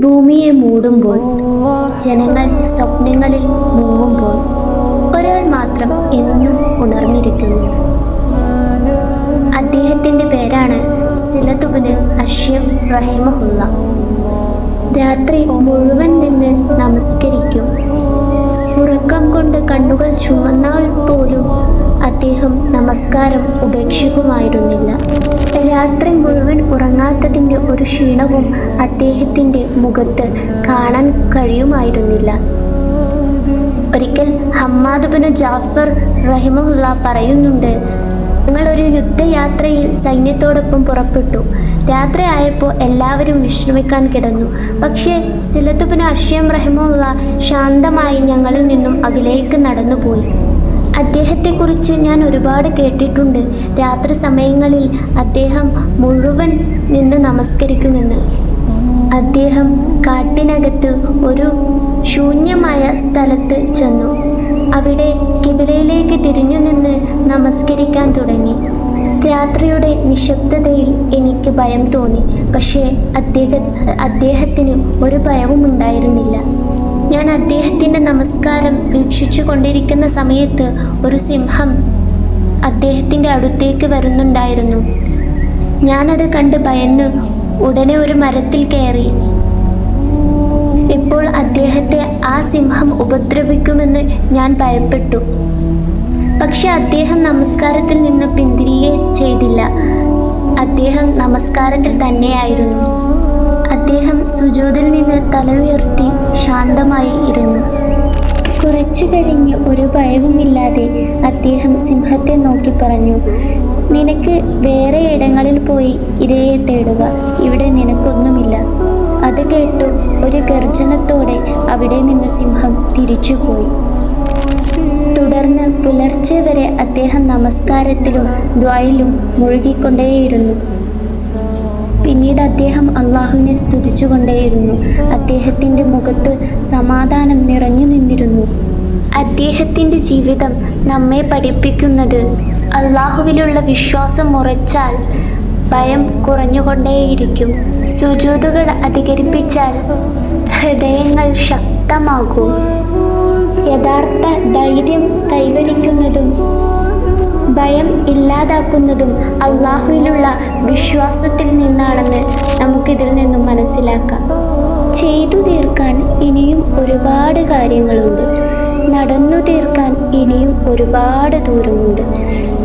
ഭൂമിയെ മൂടുമ്പോൾ, ജനങ്ങൾ സ്വപ്നങ്ങളിൽ മുങ്ങുമ്പോൾ, ഒരാൾ മാത്രം എന്നും ഉണർന്നിരിക്കുന്നു. അദ്ദേഹത്തിൻ്റെ പേരാണ് സിലത്ത് ഇബ്നു അശ്യം റഹിമഹുല്ല. രാത്രി മുഴുവൻ നിന്ന് നമസ്കരിക്കും. ഉറക്കം കൊണ്ട് കണ്ണുകൾ ചുമന്നാൽ പോലും അദ്ദേഹം നമസ്കാരം ഉപേക്ഷിക്കുമായിരുന്നില്ല. രാത്രി മുഴുവൻ ഉറങ്ങാത്തതിൻ്റെ ഒരു ക്ഷീണവും അദ്ദേഹത്തിൻ്റെ മുഖത്ത് കാണാൻ കഴിയുമായിരുന്നില്ല. ഒരിക്കൽ ഹമ്മാദ് ഇബ്നു ജാഫർ റഹിമഹുല്ല പറയുന്നുണ്ട്, ഞങ്ങളൊരു യുദ്ധയാത്രയിൽ സൈന്യത്തോടൊപ്പം പുറപ്പെട്ടു. രാത്രിയായപ്പോൾ എല്ലാവരും വിശ്രമിക്കാൻ കിടന്നു. പക്ഷേ സിലത്ത് ഇബ്നു അശ്യം റഹിമഹുല്ല ശാന്തമായി ഞങ്ങളിൽ നിന്നും അകലേക്ക് നടന്നുപോയി. അദ്ദേഹത്തെക്കുറിച്ച് ഞാൻ ഒരുപാട് കേട്ടിട്ടുണ്ട്. രാത്രി സമയങ്ങളിൽ അദ്ദേഹം മുഴുവൻ നിന്ന് നമസ്കരിക്കുമെന്ന്. അദ്ദേഹം കാട്ടിനകത്ത് ഒരു ശൂന്യമായ സ്ഥലത്ത് ചെന്നു. അവിടെ കിബിലയിലേക്ക് തിരിഞ്ഞു നിന്ന് നമസ്കരിക്കാൻ തുടങ്ങി. രാത്രിയുടെ നിശബ്ദതയിൽ എനിക്ക് ഭയം തോന്നി. പക്ഷേ അദ്ദേഹത്തിന് ഒരു ഭയവും ഉണ്ടായിരുന്നില്ല. ഞാൻ അദ്ദേഹത്തിൻ്റെ നമസ്കാരം വീക്ഷിച്ചു കൊണ്ടിരിക്കുന്ന സമയത്ത് ഒരു സിംഹം അദ്ദേഹത്തിൻ്റെ അടുത്തേക്ക് വരുന്നുണ്ടായിരുന്നു. ഞാനത് കണ്ട് ഭയന്ന് ഉടനെ ഒരു മരത്തിൽ കയറി. ഇപ്പോൾ അദ്ദേഹത്തെ ആ സിംഹം ഉപദ്രവിക്കുമെന്ന് ഞാൻ ഭയപ്പെട്ടു. പക്ഷെ അദ്ദേഹം നമസ്കാരത്തിൽ നിന്ന് പിന്തിരിയുകയും ചെയ്തില്ല. അദ്ദേഹം നമസ്കാരത്തിൽ തന്നെയായിരുന്നു. അദ്ദേഹം സുജൂദിൽ നിന്ന് തല ഉയർത്തി ശാന്തമായി ഇരുന്നു. കുറച്ചു കഴിഞ്ഞ് ഒരു ഭയവുമില്ലാതെ അദ്ദേഹം സിംഹത്തെ നോക്കി പറഞ്ഞു, നിനക്ക് വേറെ ഇടങ്ങളിൽ പോയി ഇരയെ തേടുക, ഇവിടെ നിനക്കൊന്നുമില്ല. അത് കേട്ടു ഒരു ഗർജനത്തോടെ അവിടെ നിന്ന് സിംഹം തിരിച്ചുപോയി. തുടർന്ന് പുലർച്ചെ വരെ അദ്ദേഹം നമസ്കാരത്തിലും ദ്വായിലും മുഴുകിക്കൊണ്ടേയിരുന്നു. പിന്നീട് അദ്ദേഹം അള്ളാഹുവിനെ സ്തുതിച്ചുകൊണ്ടേയിരുന്നു. അദ്ദേഹത്തിൻ്റെ മുഖത്ത് സമാധാനം നിറഞ്ഞു നിന്നിരുന്നു. അദ്ദേഹത്തിൻ്റെ ജീവിതം നമ്മെ പഠിപ്പിക്കുന്നത് അള്ളാഹുവിലുള്ള വിശ്വാസം ഉറച്ചാൽ ഭയം കുറഞ്ഞുകൊണ്ടേയിരിക്കും. സുജൂദുകൾ അധികരിപ്പിച്ചാൽ ഹൃദയങ്ങൾ ശക്തമാകും. യഥാർത്ഥ ധൈര്യം കൈവരിക്കുന്നതും ഭയം ഇല്ലാതാക്കുന്നതും അള്ളാഹുവിലുള്ള വിശ്വാസത്തിൽ നിന്നാണെന്ന് നമുക്കിതിൽ നിന്നും മനസ്സിലാക്കാം. ചെയ്തു തീർക്കാൻ ഇനിയും ഒരുപാട് കാര്യങ്ങളുണ്ട്. നടന്നു തീർക്കാൻ ഇനിയും ഒരുപാട് ദൂരമുണ്ട്.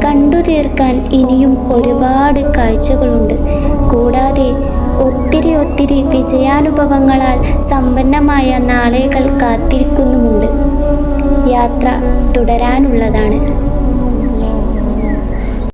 കണ്ടു തീർക്കാൻ ഇനിയും ഒരുപാട് കാഴ്ചകളുണ്ട്. കൂടാതെ ഒത്തിരി വിജയാനുഭവങ്ങളാൽ സമ്പന്നമായ നാളുകൾ കാത്തിരിക്കുന്നുമുണ്ട്. യാത്ര തുടരാനുള്ളതാണ്.